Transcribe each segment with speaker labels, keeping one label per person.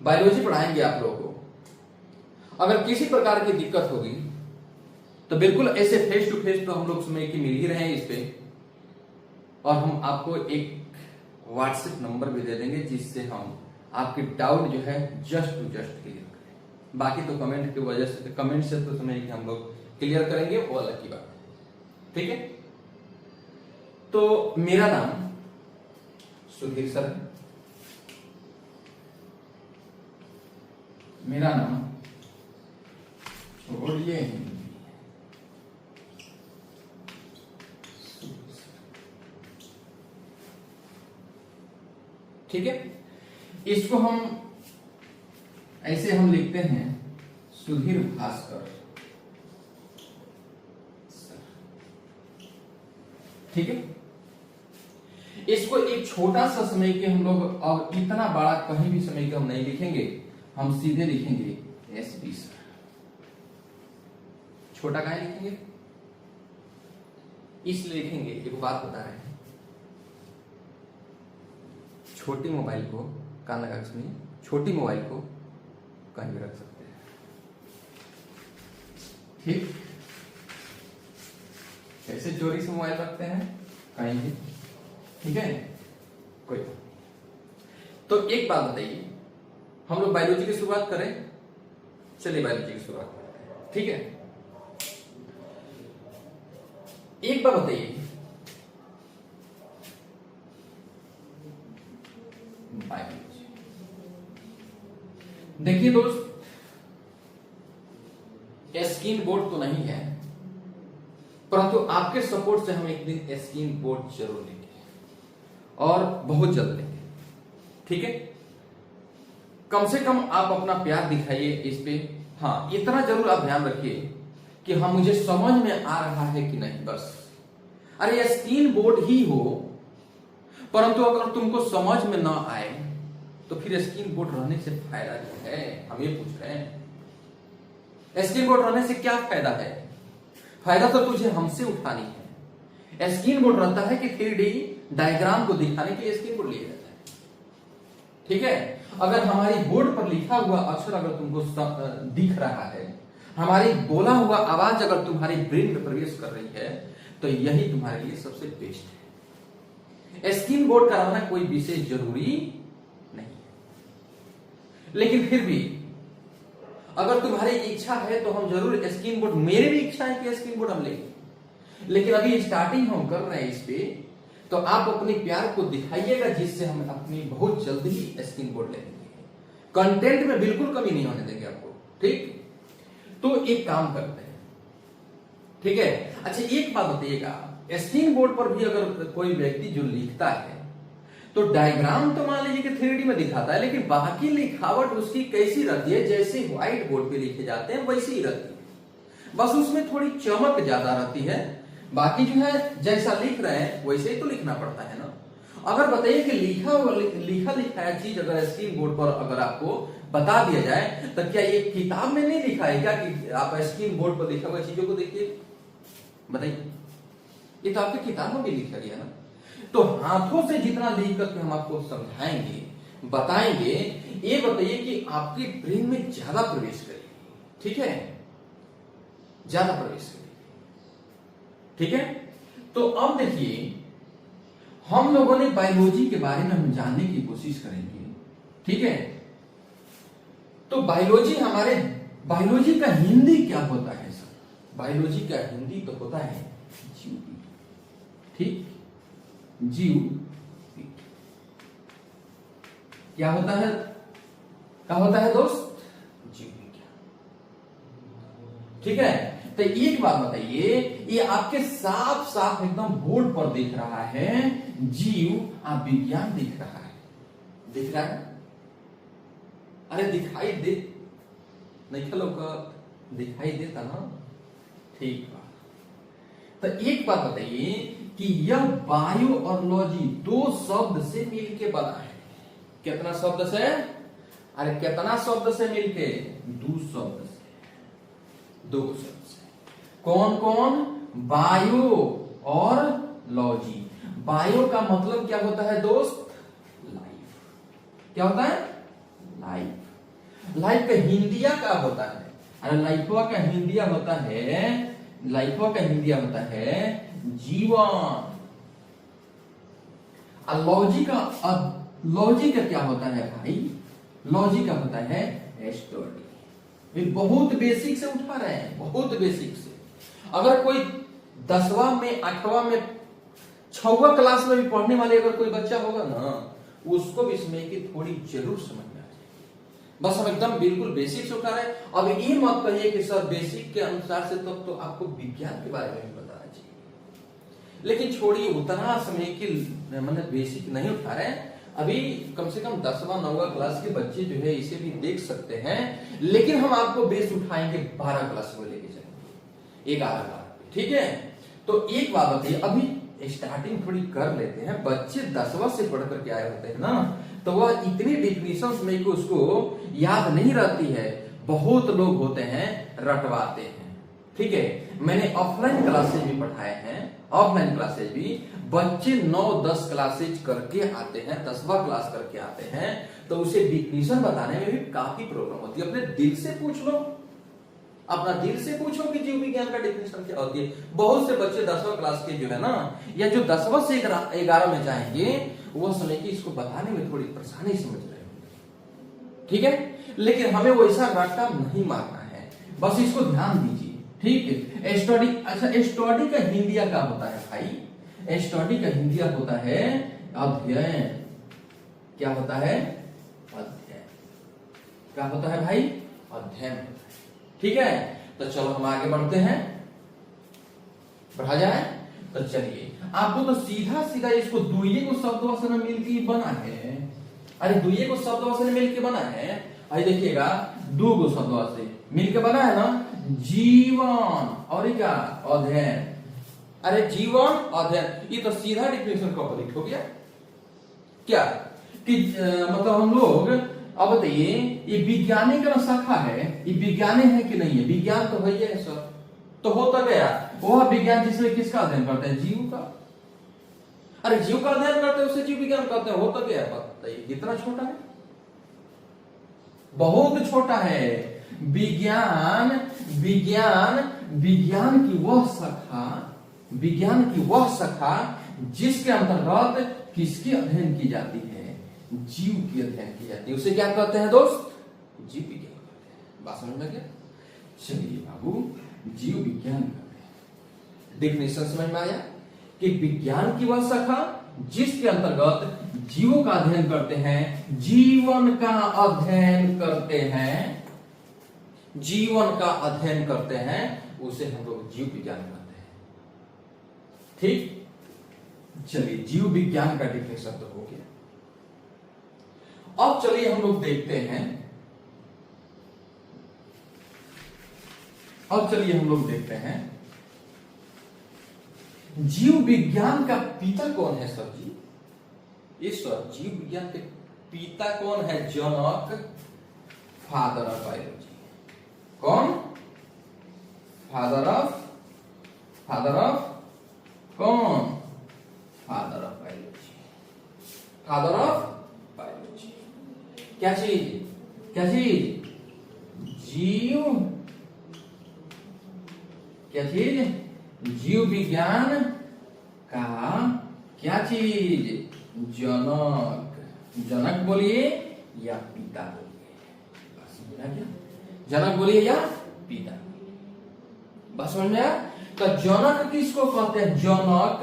Speaker 1: Biology पढ़ाएंगे आप लोगों को। अगर किसी प्रकार की दिक्कत होगी तो बिल्कुल ऐसे फेस टू फेस तो हम लोग समय की मिल ही रहे हैं इस पे, और हम आपको एक व्हाट्सएप नंबर भी दे देंगे जिससे हम आपके डाउट जो है जस्ट टू जस्ट क्लियर करें। बाकी तो कमेंट की वजह से, कमेंट से तो समय कि हम लोग क्लियर करेंगे, वो अलग की बात है। ठीक है, तो मेरा नाम सुधीर सर है, मेरा नाम छोड़िए हिंदी, ठीक है। इसको हम ऐसे हम लिखते हैं सुधीर भास्कर, ठीक है। इसको एक छोटा सा समय के हम लोग, और इतना बड़ा कहीं भी समय के हम नहीं लिखेंगे, हम सीधे लिखेंगे एसबी सर। छोटा कहाँ लिखेंगे, इसलिए लिखेंगे, एक बात बता रहे हैं, छोटी मोबाइल को कान लगा के सुनिए, छोटी मोबाइल को कहीं भी रख सकते हैं, ठीक। कैसे चोरी से मोबाइल रखते हैं, कहीं भी, ठीक है, कोई। तो एक बात बताइए, हम लोग बायोलॉजी की शुरुआत करें, चलिए बायोलॉजी की शुरुआत करते हैं, ठीक है। एक बात बताइए, बायोलॉजी, देखिए दोस्त, स्किन बोर्ड तो नहीं है, परंतु आपके सपोर्ट से हम एक दिन स्किन बोर्ड जरूर लेंगे, और बहुत जल्द लेंगे, ठीक है। कम से कम आप अपना प्यार दिखाइए इस पे। हाँ, इतना जरूर आप ध्यान रखिए कि हाँ मुझे समझ में आ रहा है कि नहीं, बस। अरे स्किन बोर्ड ही हो, परंतु अगर तुमको समझ में ना आए तो फिर स्किन बोर्ड रहने से फायदा क्या है, हम ये पूछ रहे हैं। स्किन बोर्ड रहने से क्या फायदा है? फायदा तो तुझे हमसे उठानी है। स्किन बोर्ड रहता है कि 3D डायग्राम को दिखाने के लिए स्किन बोर्ड लिया जाता है, ठीक है। अगर हमारी बोर्ड पर लिखा हुआ अक्षर अगर तुमको दिख रहा है, हमारी बोला हुआ आवाज अगर तुम्हारी ब्रेन में प्रवेश कर रही है, तो यही तुम्हारे लिए सबसे बेस्ट है। स्किन बोर्ड कराना कोई विशेष जरूरी नहीं है, लेकिन फिर भी अगर तुम्हारी इच्छा है तो हम जरूर स्किन बोर्ड, मेरी भी इच्छा है कि स्किन बोर्ड हम लेंगे, लेकिन अभी स्टार्टिंग हम कर रहे हैं इस पे, तो आप अपने प्यार को दिखाइएगा, जिससे हम अपनी बहुत जल्दी ही स्किन बोर्ड ले लेंगे। कंटेंट में बिल्कुल कमी नहीं होने देंगे आपको, ठीक। तो एक काम करते हैं, ठीक है। अच्छा एक बात बताइएगा, स्किन बोर्ड पर भी अगर कोई व्यक्ति जो लिखता है, तो डायग्राम तो मान लीजिए कि 3D में दिखाता है, लेकिन बाकी लिखावट उसकी कैसी रहती है, जैसे व्हाइट बोर्ड पे लिखे जाते हैं वैसी ही रहती है, बस उसमें थोड़ी चमक ज्यादा रहती है। बाकी जो है जैसा लिख रहे हैं वैसे ही तो लिखना पड़ता है ना। अगर बताइए कि लिखा लिखाया चीज अगर स्क्रीन बोर्ड पर अगर आपको बता दिया जाए, तो क्या ये किताब में नहीं लिखा है क्या कि आप स्क्रीन बोर्ड पर लिखा हुआ चीजों को देखिए? बताइए, ये तो आपकी किताब में भी लिखा गया ना। तो हाथों से जितना लिख करके हम आपको समझाएंगे, बताएंगे, ये बताइए कि आपकी ब्रेन में ज्यादा प्रवेश करेगी, ठीक है, ज्यादा प्रवेश करेगी, ठीक है। तो अब देखिए, हम लोगों ने बायोलॉजी के बारे में हम जानने की कोशिश करेंगे, ठीक है। तो बायोलॉजी का हिंदी क्या होता है सर? बायोलॉजी का हिंदी तो होता है जीव, ठीक, जीव क्या होता है? क्या होता है दोस्त? जीव विज्ञान, ठीक है। तो एक बात बताइए, ये आपके साफ साफ एकदम बोर्ड पर दिख रहा है, जीव विज्ञान दिख रहा है, दिख रहा है? अरे दिखाई दे नहीं, चलो दिखाई देता ना, ठीक बात। तो एक बात बताइए कि यह बायो और लॉजी दो शब्द से मिलके बना है। कितना शब्द से? अरे कितना शब्द से मिलके? दो शब्द से, दो शब्द से। कौन कौन? बायो और लॉजी। बायो का मतलब क्या होता है दोस्त? लाइफ। क्या होता है? लाइफ। लाइफ का हिंदिया का होता है, अरे लाइफवा का हिंदिया होता है, लाइफवा का हिंदिया होता है जीवन। लॉजिक का, लॉजिक का क्या होता है भाई? लॉजिक का होता है स्टोरी। ये बहुत बेसिक से उठा रहे हैं, बहुत बेसिक से। अगर कोई 10वां में, 8वां में, 6वां क्लास में भी पढ़ने वाले अगर कोई बच्चा होगा ना, उसको भी इसमें की थोड़ी जरूर समझ में आ जाए। बस हम एकदम बिल्कुल बेसिक से उठा रहे हैं। अब ये मत कहिए कि सर बेसिक के अनुसार से तो आपको विज्ञान के बारे में भी बताना चाहिए, लेकिन छोड़िए उतना समय की मतलब बेसिक नहीं उठा रहे हैं। अभी कम से कम 10वां 9वां क्लास के बच्चे जो है इसे भी देख सकते हैं, लेकिन हम आपको बेस उठाएंगे 12 क्लास को लेके जाएंगे, 11 क्लास, ठीक है। तो एक बात बताइए, अभी स्टार्टिंग थोड़ी कर लेते हैं। बच्चे 10वां से पढ़ करके आए होते हैं ना, तो वह इतनी डिफिनेशंस में को उसको याद नहीं रहती है। बहुत लोग होते हैं रटवाते हैं, ठीक है। मैंने ऑफलाइन क्लासेज भी पढ़ाए हैं, ऑफलाइन क्लासेज भी बच्चे 9-10 क्लासेज करके आते हैं, 10वां क्लास करके आते हैं, तो उसे डिफिनेशन बताने में भी काफी प्रॉब्लम होती है। अपने दिल से पूछ लो, अपना दिल से पूछो कि जीव विज्ञान का डेफिनेशन क्या होती है। बहुत से बच्चे 10वां क्लास के जो है ना, या जो 10वां से 11 में जाएंगे, वो समय की इसको बताने में थोड़ी परेशानी समझ रहे होंगे, ठीक है। लेकिन हमें वैसा रट्टा नहीं मारना है, बस इसको ध्यान दीजिए, ठीक है। स्टडी, अच्छा स्टडी का हिंदिया क्या होता है भाई? स्टडी का हिंदिया होता है अध्ययन। क्या होता है? अध्ययन। क्या होता है भाई? अध्ययन, ठीक है। तो चलो हम आगे बढ़ते हैं, बढ़ा जाए। तो चलिए, आपको तो सीधा सीधा इसको दुइये को शब्द में मिलकर बना है। अरे दुइये को शब्द से मिलकर बना है, अरे देखिएगा, 2 गो शब्द से मिलकर बना है ना, जीवन और क्या? अध्ययन। अरे जीवन अध्ययन, ये तो सीधा डिफिनेशन कंप्लीट हो गया। क्या कि मतलब हम लोग, अब बताइए, ये विज्ञानी का शाखा है, ये विज्ञानी है कि नहीं है? विज्ञान तो है ही सर, तो होता गया वह विज्ञान जिसमें किसका अध्ययन करते हैं? जीव का। अरे जीव का अध्ययन करते हैं, उसे जीव विज्ञान कहते हैं। होता गया, बताइए कितना छोटा है, बहुत छोटा है। विज्ञान, विज्ञान, विज्ञान की वह शाखा, विज्ञान की वह शाखा जिसके अंतर्गत किसकी अध्ययन की जाती है? जीव की अध्ययन की जाती है, उसे क्या कहते हैं दोस्त? जीव विज्ञान कहते हैं। बात समझ में गया? चलिए बाबू, जीव विज्ञान कहते हैं। डेफिनेशन समझ में आया कि विज्ञान की वह शाखा जिसके अंतर्गत जीवों का अध्ययन करते हैं, जीवन का अध्ययन करते हैं, जीवन का अध्ययन करते हैं, उसे हम लोग जीव विज्ञान कहते हैं, ठीक। चलिए, जीव विज्ञान का डेफिनेशन तो हो गया। अब चलिए हम लोग देखते हैं, अब चलिए हम लोग देखते हैं जीव विज्ञान का पिता कौन है सर जी? इस जीव विज्ञान के पिता कौन है? जनक, फादर ऑफ बायोलॉजी। कौन? फादर ऑफ कौन? Father of biology, father of biology. क्या चीज? क्या चीज? जीव, क्या चीज? जीव विज्ञान का क्या चीज? जनक। जनक बोलिए या पिता बोलिए, जनक बोलिए या पिता। बस समझ में आया? तो जनक किसको कहते हैं? जनक,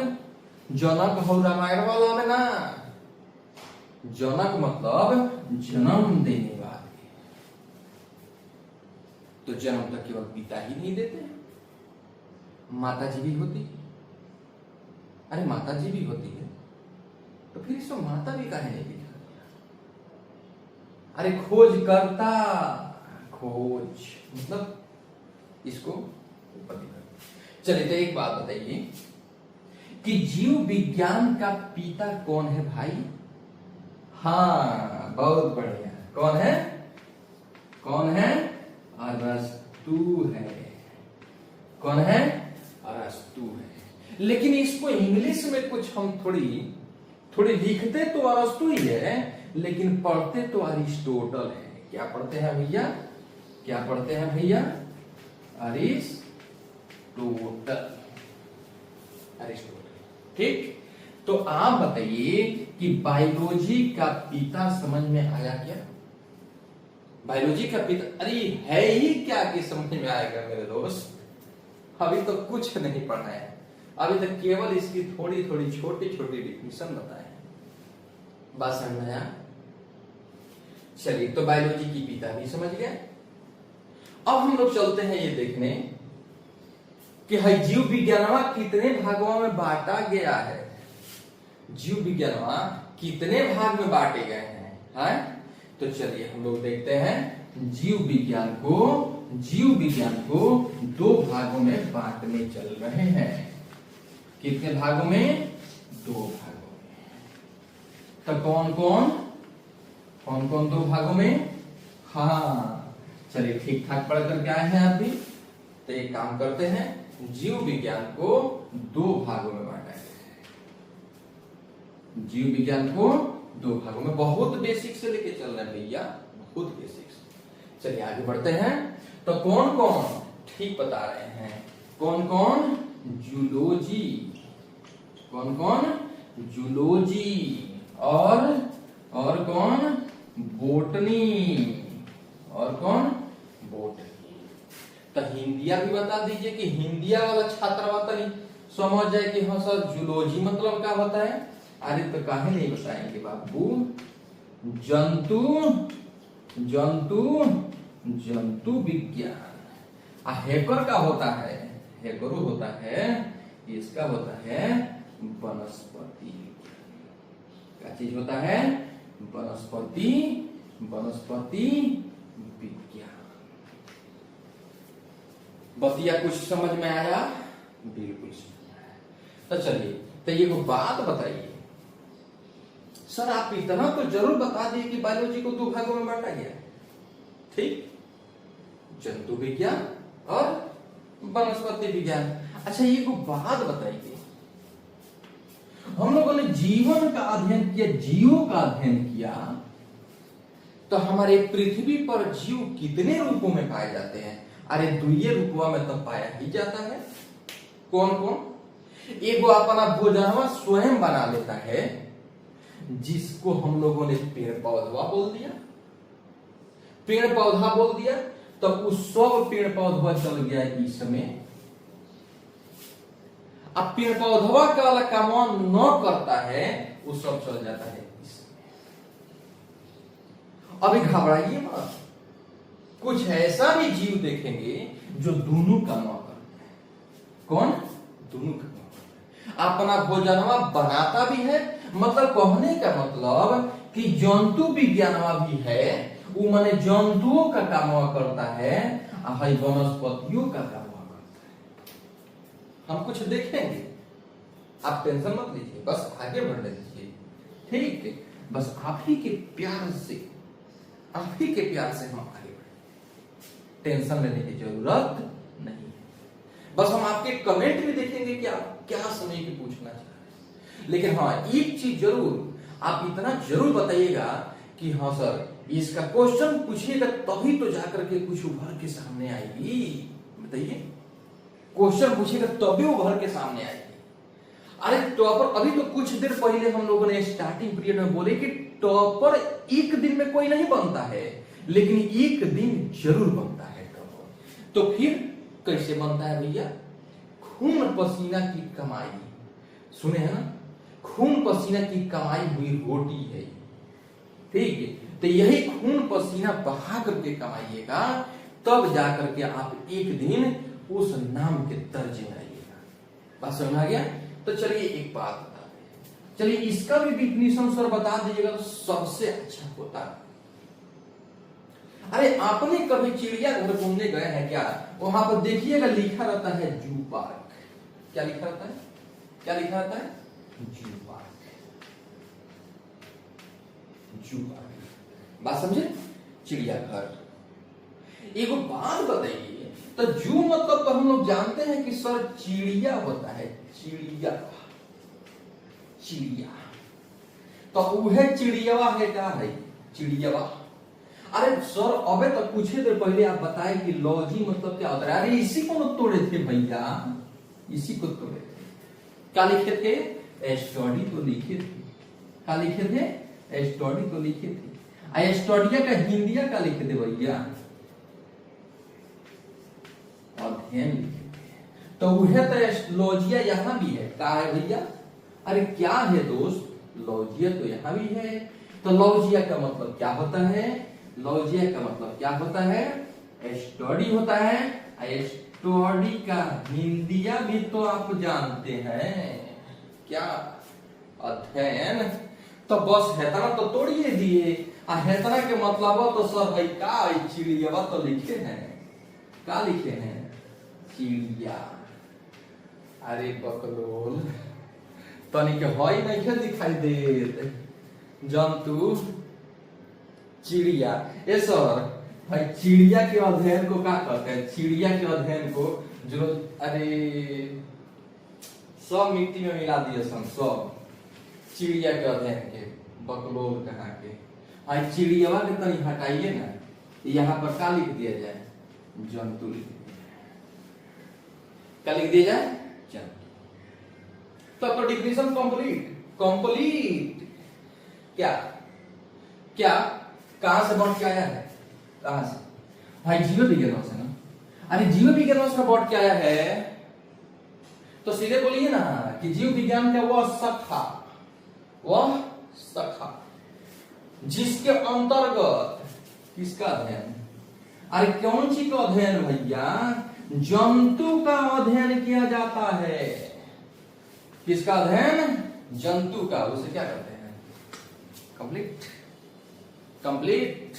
Speaker 1: जनक हो रामायण वाला में ना, जनक मतलब जन्म देने वाले। तो जन्म तक केवल पिता ही नहीं देते, माता जी भी होती है। अरे माता जी भी होती है, तो फिर इसको माता भी काहे नहीं लिखा? अरे खोज करता, खोज मतलब इसको ऊपर लिखा। चलिए, तो एक बात बताइए कि जीव विज्ञान का पिता कौन है भाई? हाँ, बहुत बढ़िया। कौन है? कौन है? अरस्तु है। कौन है? अरस्तु है। लेकिन इसको इंग्लिश में कुछ हम थोड़ी लिखते तो अरस्तु ही है, लेकिन पढ़ते तो अरिस्टोटल है। क्या पढ़ते हैं भैया, क्या पढ़ते हैं भैया, अरिस्टोटल। ठीक, तो आप बताइए कि बायोलॉजी का पिता समझ में आया क्या? बायोलॉजी का पिता, अरे है ही क्या कि समझ में आएगा मेरे दोस्त? अभी तो कुछ नहीं पढ़ा है, अभी तक केवल इसकी थोड़ी थोड़ी छोटी छोटी डिफिनेशन बताए हैं। बात समझ में आया? चलिए, तो बायोलॉजी की पिता भी समझ गए। अब हम लोग चलते हैं ये देखने कि जीव विज्ञानवा कितने भागों में बांटा गया है। जीव विज्ञानवा कितने भाग में बांटे गए हैं? तो चलिए हम लोग देखते हैं जीव विज्ञान को दो भागों में बांटने चल रहे हैं। कितने भागों में? दो भागों में। तो कौन कौन दो भागों में? हाँ, चलिए ठीक ठाक पढ़ करके आए हैं आप भी। तो एक काम करते हैं, जीव विज्ञान को दो भागों में बांटा गया है। जीव विज्ञान को दो भागों में, बहुत बेसिक से लेके चल रहे हैं भैया, बहुत बेसिक से। चलिए आगे बढ़ते हैं। तो कौन कौन? ठीक बता रहे हैं, कौन कौन? जूलॉजी, कौन कौन? जूलॉजी, और कौन? बोटनी, और कौन? बोटनी। तो हिंदिया भी बता दीजिए कि हिंदिया वाला छात्र बता नहीं समझ जाए कि हाँ सर जूलॉजी मतलब क्या होता है। अरे तो काहे नहीं बताएंगे बाबू? जंतु विज्ञान। हैकर का होता है, हैकरो होता है, इसका होता है वनस्पति। क्या चीज होता है? वनस्पति विज्ञान। बतिया कुछ समझ में आया? बिल्कुल समझ में आया। तो चलिए, तो ये को बात बताइए सर, आप इतना तो जरूर बता दिए कि बायोलॉजी को दो भागों में बांटा गया। ठीक, जंतु विज्ञान और वनस्पति विज्ञान। अच्छा, ये को बात बताइए, हम लोगों ने जीवन का अध्ययन किया, जीवों का अध्ययन किया, तो हमारे पृथ्वी पर जीव कितने रूपों में पाए जाते हैं? अरे दुइये रूपों में तो पाया ही जाता है। कौन कौन? एक वो अपना भोजनवा स्वयं बना लेता है, जिसको हम लोगों ने पेड़ पौधा बोल दिया। पेड़ पौधा बोल दिया तो उस सब पेड़ पौधा चल गया इसमें। अब पेड़ पौधवा का वाला काम न करता है, वो सब चल जाता है इसमें। अभी घबराइए मत, कुछ ऐसा भी जीव देखेंगे जो दोनों काम करता है। कौन? दोनों काम करता है। अपना भोजनवा बनाता भी है, मतलब कहने का मतलब कि जंतु विज्ञानवा भी है, वो माने जंतुओं का काम करता है, वनस्पतियों का काम करता है। हम कुछ देखेंगे, आप टेंशन मत लीजिए, बस आगे बढ़ने दीजिए। ठीक है, बस आप ही के प्यार से हम आगे बढ़े, टेंशन लेने की जरूरत नहीं है। बस हम आपके कमेंट भी देखेंगे कि आप क्या समय की पूछना चाह रहे हैं। लेकिन हाँ, एक चीज जरूर आप इतना जरूर बताइएगा कि हाँ सर इसका क्वेश्चन पूछिएगा, तभी तो जाकर के कुछ उभर के सामने आएगी। बताइए, क्वेश्चन पूछिएगा तभी उभर के सामने आएगी। अरे टॉपर, अभी तो कुछ देर पहले हम लोगों ने स्टार्टिंग पीरियड में बोले कि टॉपर एक दिन में कोई नहीं बनता है, लेकिन एक दिन जरूर बनता है टॉपर। तो फिर कैसे बनता है भैया? खून पसीना की कमाई, सुने हैं ना, खून पसीना की कमाई हुई रोटी है। ठीक है, तो यही खून पसीना बहा करके कमाइएगा, तब जाकर के आप एक दिन उस नाम के दर्जे में आइएगा। बात समझ आ गया? तो चलिए एक बात बता दें, चलिए इसका भी डिफिनीशन सर बता दीजिएगा तो सबसे अच्छा होता। अरे आपने कभी चिड़ियाघर घूमने गए हैं क्या? वहां पर देखिएगा लिखा रहता है जू पार्क। क्या लिखा रहता है? क्या लिखा रहता है? Zoo park. जू पार्क, बात समझे? चिड़ियाघर। एक बात बताइए, तो जू मतलब तो हम लोग जानते हैं कि सर चिड़िया होता है, चिड़िया। तो वह चिड़ियावा है, क्या है? चिड़ियावा। अरे सर अबे तो पूछे थे पहले, आप बताए कि लॉजी मतलब क्या होता है। अरे इसी को न तोड़े थे भैया, इसी को तोड़े थे। क्या लिखे थे? स्टडी तो लिखे थे। क्या लिखे थे? स्टडी तो लिखे थे। स्टडिया का हिंदिया क्या लिखे थे भैया? अध्ययन लिखे थे। तो वह तो लॉजिया यहाँ भी है। क्या है भैया? अरे क्या है दोस्त, लॉजिया तो यहाँ भी है। तो लॉजिया का मतलब क्या होता है? लॉजिया का मतलब क्या होता है? स्टडी होता है। स्टडी का हिंदिया भी तो आप जानते हैं क्या? अध्ययन। तो बस हेतना तो तोड़िए दिए। हेतना के मतलब तो सर भाई का चिड़िया तो लिखे हैं। क्या लिखे हैं? चिड़िया। अरे बकलोल तनिक हई नहीं दिखाई दे जंतु चिड़िया। ए सर भाई चिड़िया के अध्ययन को क्या कहते हैं? चिड़िया के अध्ययन को जो अरे सब मिट्टी में मिला दिए सन सब चिड़िया के अध्ययन के बकलोल कहाँ के। आज चिड़िया के तनी हटाइए ना, यहाँ पर क्या लिख दिया जाए? जंतु लिख दिया जाए। क्या लिख दिया जाए? जंतु। तो डिफिनेशन कंप्लीट। कंप्लीट क्या क्या कहां से बॉन्ड क्या आया है? कहां से भाई? जीव विज्ञान से ना। अरे जीव विज्ञान का बॉन्ड क्या आया है? तो सीधे बोलिए ना कि जीव विज्ञान का वह शाखा जिसके अंतर्गत किसका अध्ययन? अरे कौन सी का अध्ययन भैया? जंतु का अध्ययन किया जाता है। किसका अध्ययन? जंतु का। उसे क्या कहते हैं? कंप्लीट। कंप्लीट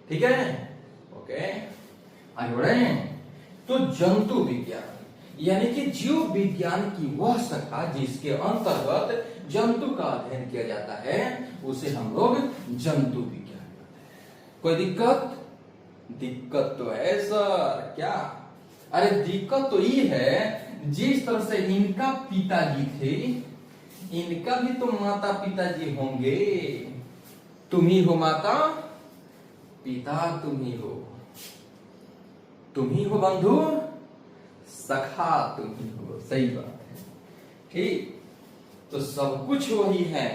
Speaker 1: ठीक है। ओके आगे बढ़े। तो जंतु विज्ञान यानी कि जीव विज्ञान की वह शाखा जिसके अंतर्गत जंतु का अध्ययन किया जाता है उसे हम लोग जंतु विज्ञान कहते हैं। कोई दिक्कत? दिक्कत तो है सर। क्या? अरे दिक्कत तो ये है जिस तरह से इनका पिताजी थे, इनका भी तो माता पिताजी होंगे। तुम ही हो माता, पिता तुम ही हो। तुम ही हो बंधु, सखा तुम ही हो। सही बात है। ठीक। तो सब कुछ वही है।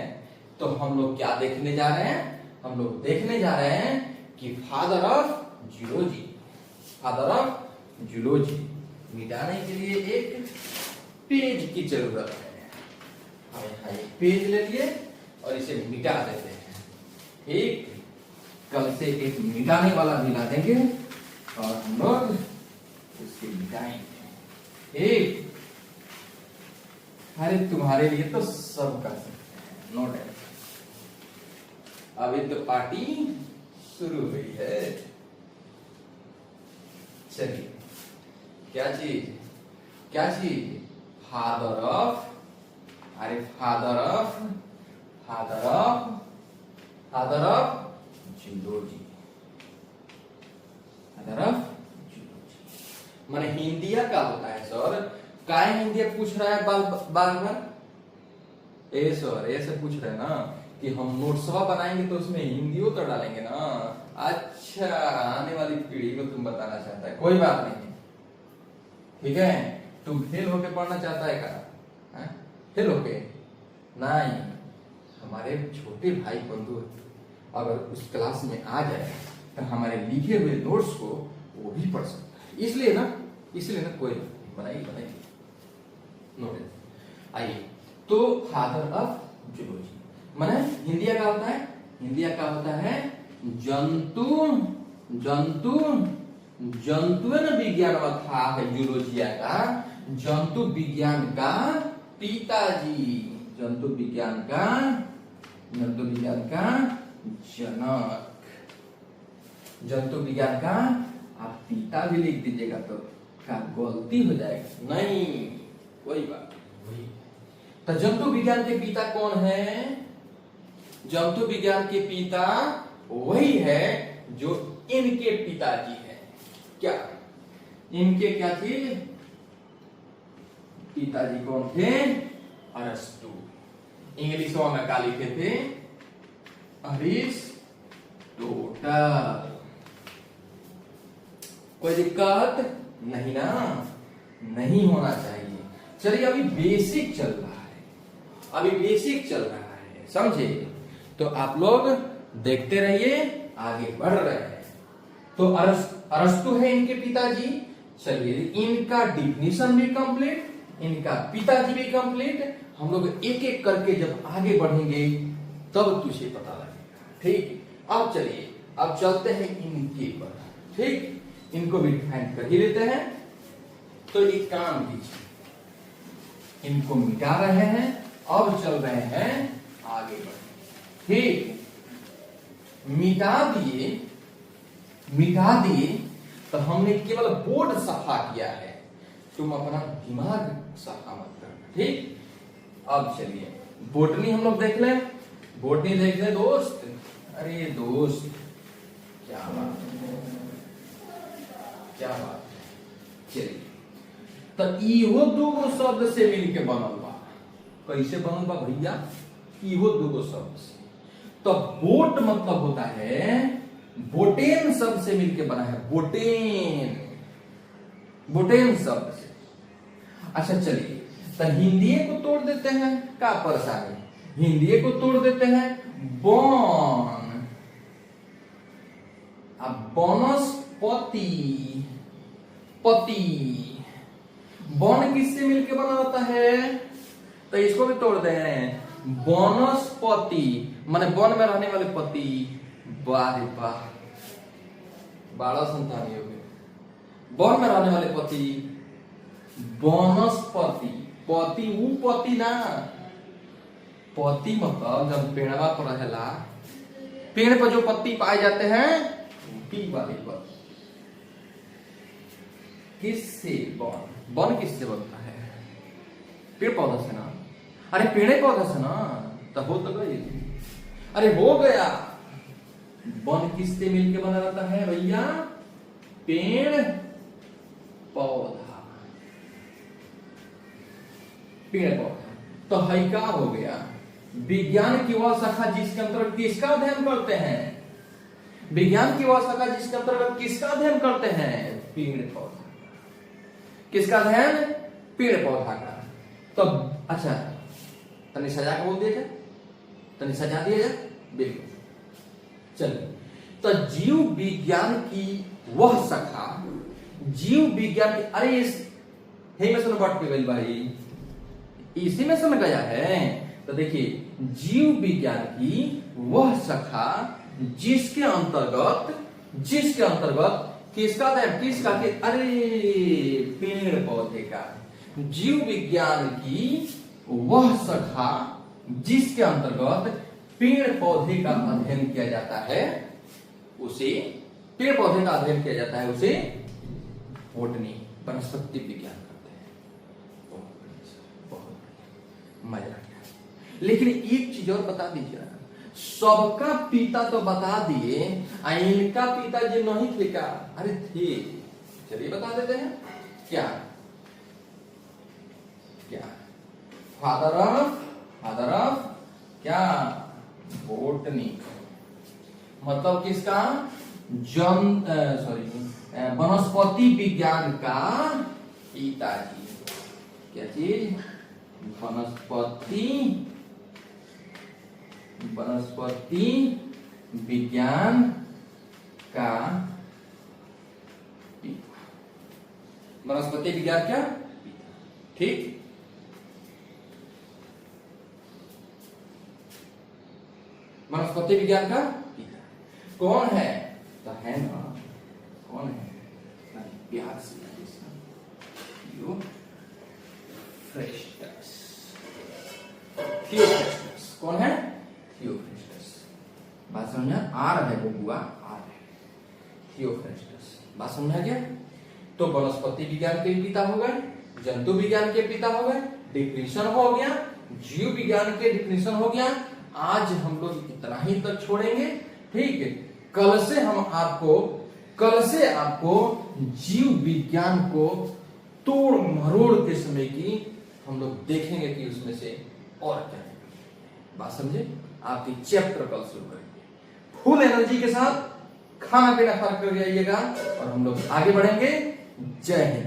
Speaker 1: तो हम लोग क्या देखने जा रहे हैं? हम लोग देखने जा रहे हैं कि father of zoology. Father of zoology मिटाने के लिए एक पेज की जरूरत है। हम यहाँ एक पेज ले लिए और इसे मिटा देते हैं। ठीक। कल से एक मिटाने वाला भी ला देंगे और हम लोग उसके मिटाएंगे। ठीक। अरे तुम्हारे लिए तो सब कर सकते हैं, नो टेंशन। अभी तो पार्टी शुरू हुई है। चलिए क्या चीज? क्या चीज? Father of. अरे father of zoology. Father of zoology माने हिंदिया का होता है सर। काय हिंदिया पूछ रहा है बार बार? ए सर ऐसे पूछ रहे हैं ना कि हम नोट्सवा बनाएंगे तो उसमें हिंदियों तो डालेंगे ना। अच्छा आने वाली पीढ़ी को तुम बताना चाहता है। कोई बात नहीं, ठीक है। तुम फेल होके पढ़ना चाहता है क्या? फेल होके नहीं। हमारे छोटे भाई बंधु अगर उस क्लास में आ जाए तो हमारे लिखे हुए नोट्स को वो भी पढ़ सकता है। इसलिए ना कोई बनाइए नोट। आइए तो फादर ऑफ जूलॉजी माने हिंदिया का होता है। हिंदिया का होता है जंतु विज्ञान था है जूलॉजिया का। जंतु विज्ञान का पिताजी। जंतु विज्ञान का जनक। जंतु विज्ञान का आप पिता भी लिख दीजिएगा तो क्या गलती हो जाएगी? नहीं कोई बात नहीं। तो जंतु विज्ञान के पिता कौन है? जंतु विज्ञान के पिता वही है जो इनके पिताजी हैं। क्या इनके क्या थे? पिताजी कौन थे? अरस्तु। इंग्लिश में क्या लिखे थे? टोटल। कोई दिक्कत नहीं ना? नहीं होना चाहिए। चलिए अभी बेसिक चल रहा है, अभी बेसिक चल रहा है, समझे? तो आप लोग देखते रहिए, आगे बढ़ रहे हैं। तो अरस्तु है इनके पिताजी। चलिए इनका डिफिनीशन भी कंप्लीट, इनका पिताजी भी कंप्लीट। हम लोग एक एक करके जब आगे बढ़ेंगे तब तुझे पता लगेगा, ठीक? अब चलिए, अब चलते हैं इनके पर, ठीक? इनको भी डिफाइन कर ही लेते हैं। तो एक काम कीजिए, इनको मिटा रहे हैं, अब चल रहे हैं आगे बढ़े, ठीक? मिटा दिए तो हमने केवल बोर्ड सफा किया है, तुम अपना दिमाग सफा मत करना, ठीक? अब चलिए बोटनी हम लोग देख लें, बोटनी देख ले दोस्त। अरे दोस्त क्या बात है, क्या बात है। चलिए तो इहो दूगो शब्द से मिलके बनल बा। कैसे बनल बा भैया? इहो दूगो शब्द से। तो बोट मतलब होता है, बोटेन शब्द से मिलके बना है, बोटेन, बोटेन शब्द से। अच्छा चलिए तो हिंदी को तोड़ देते हैं, का परेशानी? हिंदी को तोड़ देते हैं, बन। अब वनस्पति, पति, वन किससे मिलके बना होता है? तो इसको भी तोड़ दे हैं, वनस्पति माने वन में रहने वाले पति। वाह वाह, 12 संतान हो गए। वन में रहने वाले पति, वनस्पति। पति वो पति ना, पति मतलब जब पेड़वा पर रहेला, पेड़ पर जो पत्ती पाए जाते हैं, पी वाले पत्ती। किससे बन? बन किससे बनता है? पेड़ पौधा से ना। अरे पेड़ पौधा से ना, तो हो तो गई। अरे हो गया। बन किससे मिलके बना रहता है भैया? पेड़ पौधा, पेड़ पौधा। तो है क्या हो गया? विज्ञान की वह शाखा जिसके अंतर्गत किसका अध्ययन करते हैं? विज्ञान की वह शाखा जिसके अंतर्गत किसका अध्ययन करते हैं? पेड़ पौधा। किसका अध्ययन? पेड़ पौधा का। तो अच्छा तनी सजा के बोल दिया जाए, तनी सजा दिया जाए, बिल्कुल। चलिए तो जीव विज्ञान की वह शाखा, जीव विज्ञान की, अरे इस हे में सुन बात पे गई भाई, इसी में सुन गया है। तो देखिए जीव विज्ञान की वह शाखा जिसके अंतर्गत किसका अध्ययन, किसका कि अरे पेड़ पौधे का। जीव विज्ञान की वह शाखा जिसके अंतर्गत पेड़ पौधे का अध्ययन किया जाता है, उसे पेड़ पौधे का अध्ययन किया जाता है, उसे बोटनी, वनस्पति विज्ञान कहते हैं। बहुत मजा आ गया। लेकिन एक चीज और बता दीजिए, सबका पिता तो बता दिए, इनका पिता जी नहीं थे क्या? अरे थे। चलिए बता देते हैं क्या क्या फादर ऑफ क्या? बोटनी। मतलब किसका? वनस्पति विज्ञान का पिताजी। क्या चीज? वनस्पति विज्ञान का पिता। वनस्पति विज्ञान का पिता, ठीक? वनस्पति विज्ञान का पिता कौन है? तो है ना, कौन है? प्यार से थियोफ्रेस्टस। थियोफ्रेस्टस कौन है? थियोफ्रेस्टस। बात समझा? आर है वो बुआ, आर है थियोफ्रेस्टस। बात समझा क्या? तो वनस्पति विज्ञान के पिता हो गए, जंतु विज्ञान के पिता हो गए, डिफिनेशन हो गया, जीव विज्ञान के डिफिनेशन हो गया। आज हम लोग इतना ही तक छोड़ेंगे, ठीक है? कल से आपको जीव विज्ञान को तोड़ मरोड़ के समय की हम लोग देखेंगे कि उसमें से और क्या है। बात समझे? आपकी चैप्टर कल शुरू करेंगे। फुल एनर्जी के साथ खाना पीना खा कर जाइएगा और हम लोग आगे बढ़ेंगे। जय हिंद।